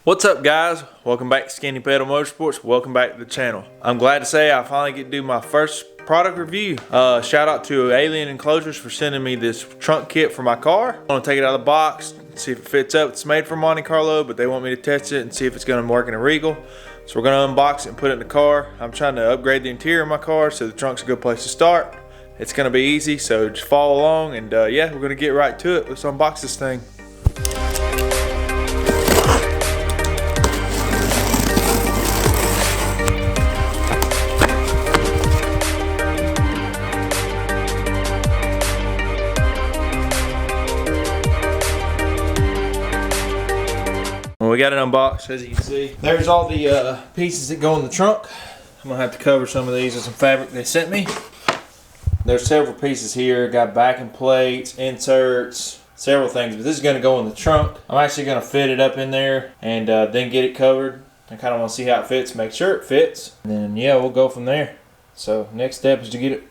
What's up, guys? Welcome back to Skinny Pedal Motorsports. Welcome back to the channel. I'm glad to say I finally get to do my first product review. Shout out to Enclosures for sending me this trunk kit for my car. I want to take it out of the box, see if it fits up. It's made for Monte Carlo, but they want me to test it and see if it's going to work in a Regal. So we're going to unbox it and put it in the car. I'm trying to upgrade the interior of my car, so the trunk's a good place to start. It's going to be easy, so just follow along, and yeah, we're going to get right to it. Let's unbox this thing. We got it unboxed, as you can see. There's all the pieces that go in the trunk. I'm gonna have to cover some of these with some fabric they sent me. There's several pieces here. Got backing plates, inserts, several things, but this is gonna go in the trunk. I'm actually gonna fit it up in there and then get it covered. I kind of want to see how it fits, make sure it fits, and then yeah, we'll go from there. So next step is to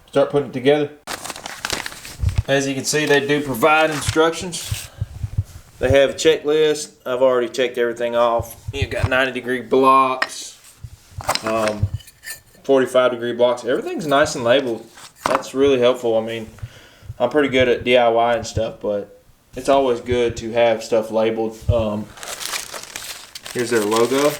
start putting it together. As you can see, they do provide instructions. They have a checklist. I've already checked everything off. You got 90-degree blocks, 45-degree blocks. Everything's nice and labeled. That's really helpful. I mean, I'm pretty good at DIY and stuff, but it's always good to have stuff labeled. Here's their logo.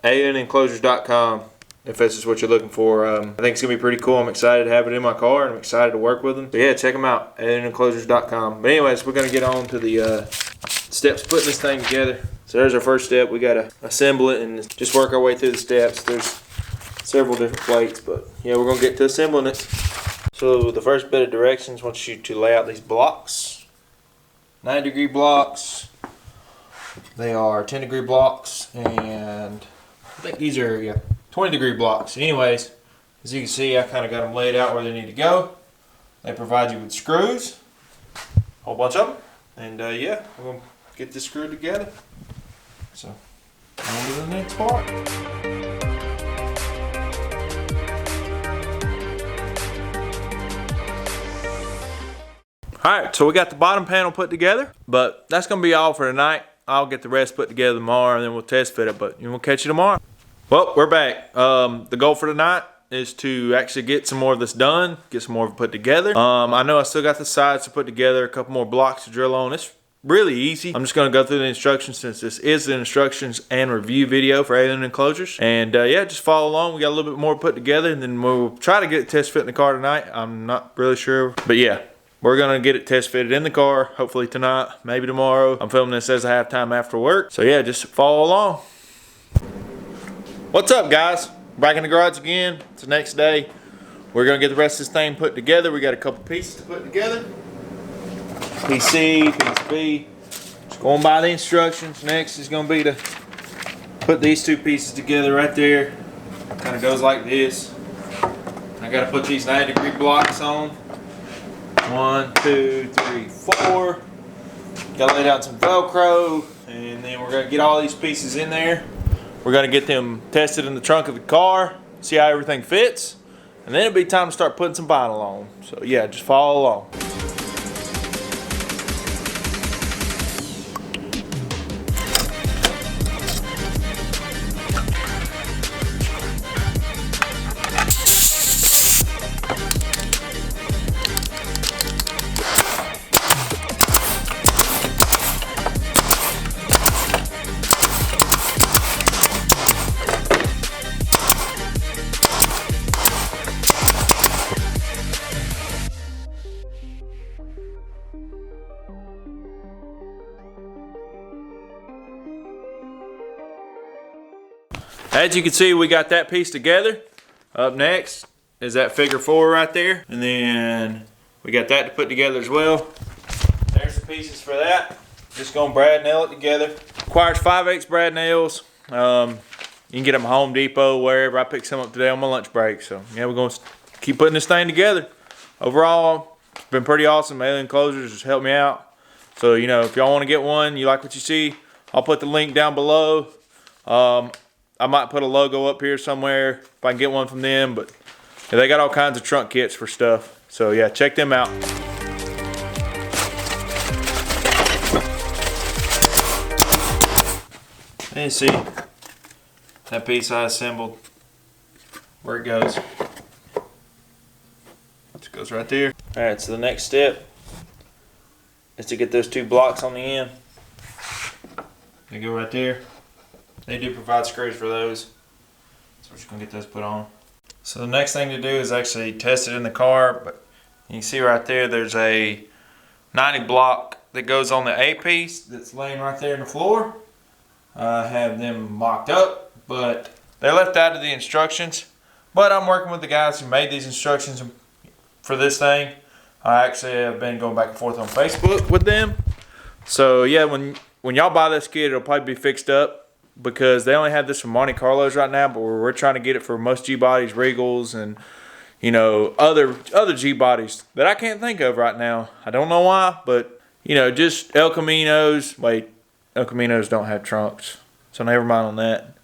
Enclosures.com. If this is what you're looking for. I think it's going to be pretty cool. I'm excited to have it in my car, and I'm excited to work with them. So yeah, check them out at Enclosures.com. But anyways, we're going to get on to the steps putting this thing together. So there's our first step. We got to assemble it and just work our way through the steps. There's several different plates, but yeah, we're going to get to assembling it. So the first bit of directions wants you to lay out these blocks. 90-degree blocks. They are 10-degree blocks, and I think these are 20-degree blocks. Anyways, as you can see, I kind of got them laid out where they need to go. They provide you with screws, a whole bunch of them, and yeah, we're going to get this screwed together. So, on to the next part. Alright, so we got the bottom panel put together, but that's going to be all for tonight. I'll get the rest put together tomorrow, and then we'll test fit it, but we'll catch you tomorrow. Well, we're back. The goal for tonight is to actually get some more of this done, get some more of it put together. I know I still got the sides to put together, a couple more blocks to drill on. It's really easy. I'm just going to go through the instructions since this is the instructions and review video for Alien Enclosures. And yeah, just follow along. We got a little bit more put together, and then we'll try to get it test fit in the car tonight. I'm not really sure, but yeah. We're going to get it test fitted in the car, hopefully tonight, maybe tomorrow. I'm filming this as I have time after work. So yeah, just follow along. What's up, guys? Back in the garage again. It's the next day. We're going to get the rest of this thing put together. We got a couple pieces to put together. Piece C, piece B. Just going by the instructions. Next is going to be to put these two pieces together right there. Kind of goes like this. I got to put these 90-degree blocks on. 1, 2, 3, 4. Got to lay down some Velcro, and then we're going to get all these pieces in there. We're going to get them tested in the trunk of the car, see how everything fits, and then it'll be time to start putting some vinyl on. So yeah, just follow along. As you can see, we got that piece together. Up next is that figure 4 right there. And then we got that to put together as well. There's the pieces for that. Just gonna brad nail it together. Requires 5/8 brad nails. You can get them at Home Depot, wherever. I picked some up today on my lunch break. So yeah, we're gonna keep putting this thing together. Overall, it's been pretty awesome. Alien Enclosures has helped me out. So you know, if y'all wanna get one, you like what you see, I'll put the link down below. I might put a logo up here somewhere if I can get one from them, but yeah, they got all kinds of trunk kits for stuff. So yeah, check them out. And you see that piece I assembled, where it goes. It goes right there. Alright, so the next step is to get those two blocks on the end. They go right there. They do provide screws for those. So we're just going to get those put on. So the next thing to do is actually test it in the car. But you can see right there, there's a 90 block that goes on the A piece that's laying right there in the floor. I have them mocked up, but they're left out of the instructions. But I'm working with the guys who made these instructions for this thing. I actually have been going back and forth on Facebook with them. So yeah, when y'all buy this kit, it'll probably be fixed up because they only have this for Monte Carlos right now, but we're trying to get it for most G-Bodies, Regals, and you know, other G-Bodies that I can't think of right now. I don't know why, but you know, just El Caminos. Wait, El Caminos don't have trunks, so never mind on that.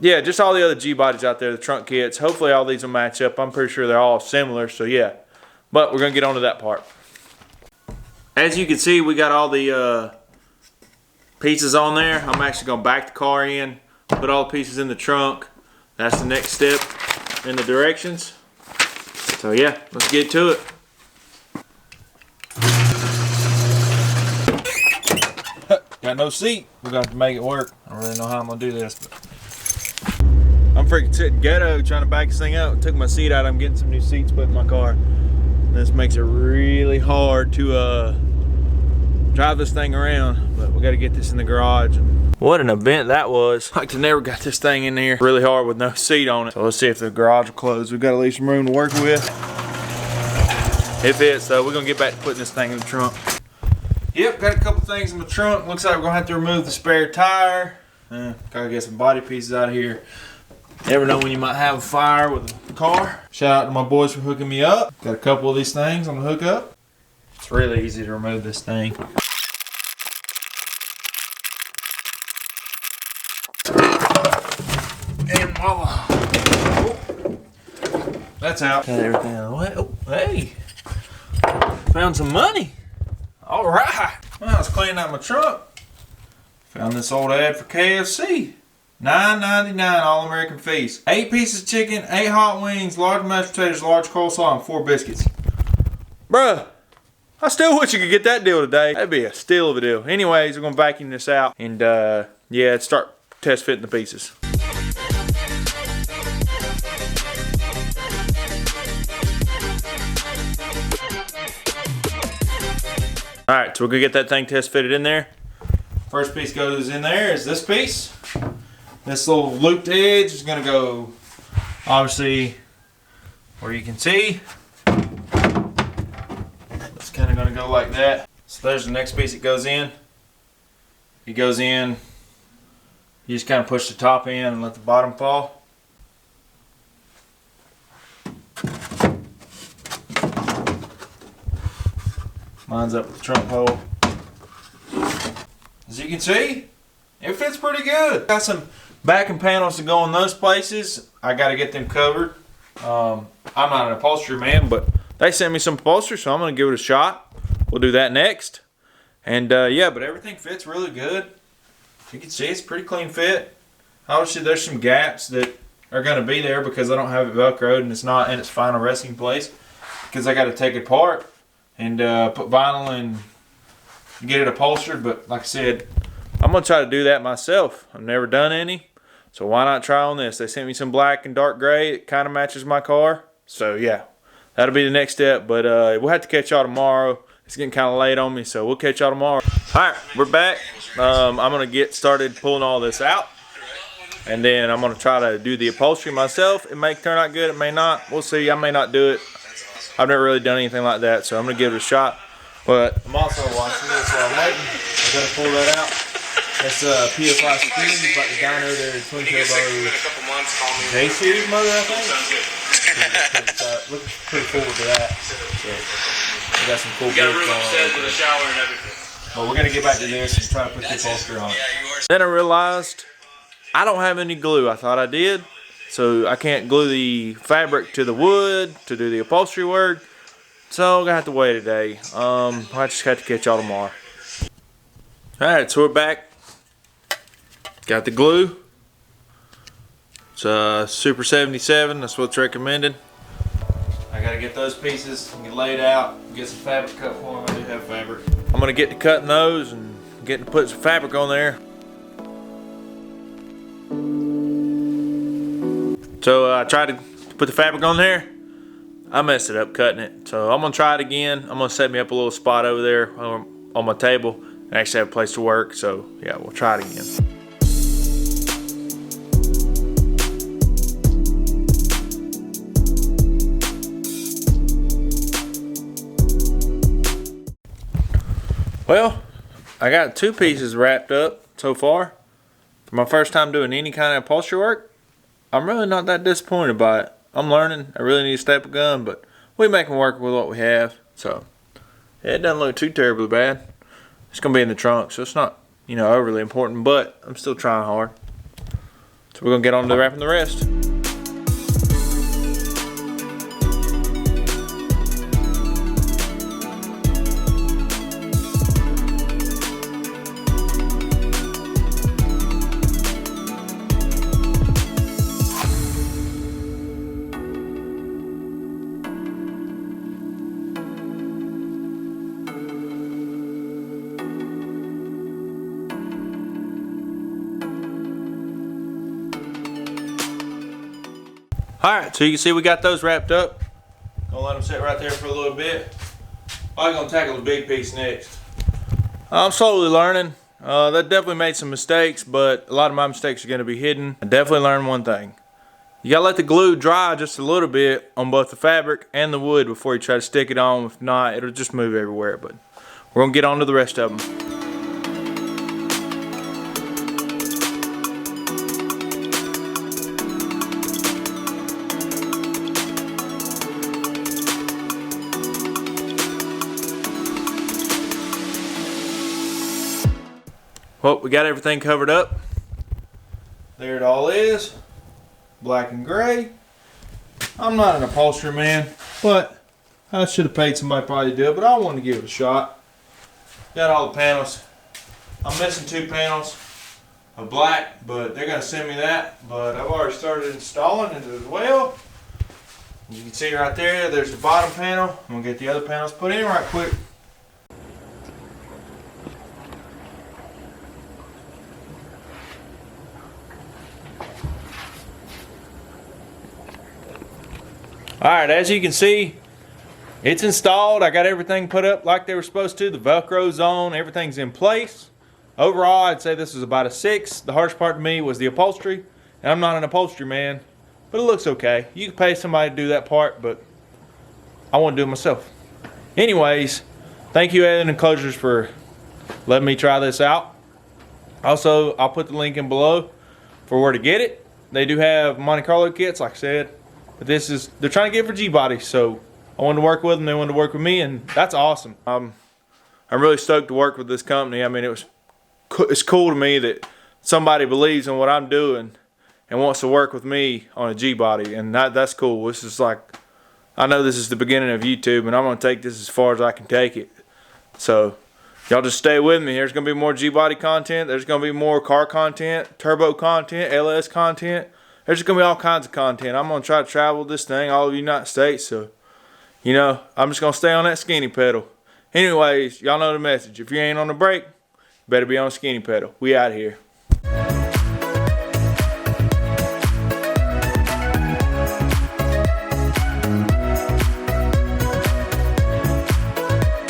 Yeah, just all the other G-Bodies out there, the trunk kits. Hopefully all these will match up. I'm pretty sure they're all similar, so yeah. But we're going to get on to that part. As you can see, we got all the pieces on there. I'm actually going to back the car in, put all the pieces in the trunk. That's the next step in the directions. So yeah, let's get to it. Got no seat. We're going to have to make it work. I don't really know how I'm going to do this, but I'm freaking sitting ghetto trying to back this thing out. Took my seat out. I'm getting some new seats put in my car. This makes it really hard to drive this thing around, but we got to get this in the garage. What an event that was. Like to never got this thing in here really hard with no seat on it. So let's see if the garage will close. We've got to leave some room to work with. It fits, so we're going to get back to putting this thing in the trunk. Yep, got a couple things in the trunk. Looks like we're going to have to remove the spare tire. Gotta get some body pieces out of here. Never know when you might have a fire with a car. Shout out to my boys for hooking me up. Got a couple of these things on the hookup. It's really easy to remove this thing. And voila. Oh, that's out. Got everything out of the way. Oh, hey. Found some money. All right. Well, I was cleaning out my truck. Found this old ad for KFC. $9.99 All-American Feast. 8 pieces of chicken, 8 hot wings, large mashed potatoes, large coleslaw, and 4 biscuits. Bruh, I still wish you could get that deal today. That'd be a steal of a deal. Anyways, we're going to vacuum this out and yeah, start test fitting the pieces. Alright, so we're going to get that thing test fitted in there. First piece goes in there is this piece. This little looped edge is going to go, obviously, where you can see. It's kind of going to go like that. So there's the next piece that goes in. It goes in. You just kind of push the top in and let the bottom fall. Lines up with the trunk hole. As you can see, it fits pretty good. Got some backing panels to go in those places. I got to get them covered. I'm not an upholstery man, but they sent me some upholstery, so I'm going to give it a shot. We'll do that next. And yeah, but everything fits really good. You can see it's a pretty clean fit. Obviously, there's some gaps that are going to be there because I don't have it Velcroed and it's not in its final resting place. Because I got to take it apart and put vinyl and get it upholstered. But like I said, I'm going to try to do that myself. I've never done any. So why not try on this? They sent me some black and dark gray. It kind of matches my car. So yeah, that'll be the next step. But we'll have to catch y'all tomorrow. It's getting kind of late on me, so we'll catch y'all tomorrow. Alright, we're back. I'm going to get started pulling all this out. And then I'm going to try to do the upholstery myself. It may turn out good, it may not. We'll see. I may not do it. I've never really done anything like that, so I'm going to give it a shot. But I'm also watching this while I'm waiting. I'm going to pull that out. That's PFI Screens, like the dyno there, Twin Turbo J-Series motor, I think. Looking pretty forward to that. So, we got some cool bits going on. But we're going to get back to this and try to put the upholstery on it. Then I realized I don't have any glue. I thought I did. So I can't glue the fabric to the wood to do the upholstery work. So I'm going to have to wait a day. I just have to catch y'all tomorrow. Alright, so we're back. Got the glue. It's Super 77, that's what's recommended. I gotta get those pieces and get laid out, get some fabric cut for them. I do have fabric. I'm gonna get to cutting those and getting to put some fabric on there. So I tried to put the fabric on there. I messed it up cutting it. So I'm gonna try it again. I'm gonna set me up a little spot over there on my table and actually have a place to work. So yeah, we'll try it again. Well, I got 2 pieces wrapped up so far. For my first time doing any kind of upholstery work, I'm really not that disappointed by it. I'm learning. I really need a staple gun, but we make them work with what we have. So, yeah, it doesn't look too terribly bad. It's going to be in the trunk, so it's not, you know, overly important, but I'm still trying hard. So we're going to get on to wrapping the rest. Alright, so you can see we got those wrapped up. Gonna let them sit right there for a little bit. I'm gonna tackle the big piece next. I'm slowly learning. That definitely made some mistakes, but a lot of my mistakes are gonna be hidden. I definitely learned one thing. You gotta let the glue dry just a little bit on both the fabric and the wood before you try to stick it on. If not, it'll just move everywhere. But we're gonna get on to the rest of them. Well, we got everything covered up. There it all is. Black and gray. I'm not an upholstery man, but I should have paid somebody probably to do it, but I wanted to give it a shot. Got all the panels. I'm missing 2 panels of black, but they're gonna send me that. But I've already started installing it as well. You can see right there, there's the bottom panel. I'm gonna get the other panels put in right quick. Alright, as you can see, it's installed. I got everything put up like they were supposed to. The Velcro's on, everything's in place. Overall, I'd say this is about a 6. The hardest part to me was the upholstery, and I'm not an upholstery man, but it looks okay. You can pay somebody to do that part, but I want to do it myself. Anyways, thank you Enclosures for letting me try this out. Also, I'll put the link in below for where to get it. They do have Monte Carlo kits, like I said. But they're trying to get it for GBODY, so I wanted to work with them, they wanted to work with me, and that's awesome. I'm really stoked to work with this company. I mean, it's cool to me that somebody believes in what I'm doing and wants to work with me on a GBODY, and that's cool. This is like, I know this is the beginning of YouTube, and I'm going to take this as far as I can take it. So, y'all just stay with me. There's going to be more GBODY content. There's going to be more car content, turbo content, LS content. There's going to be all kinds of content. I'm going to try to travel this thing all over the United States. So, you know, I'm just going to stay on that skinny pedal. Anyways, y'all know the message. If you ain't on the brake, better be on the skinny pedal. We out of here.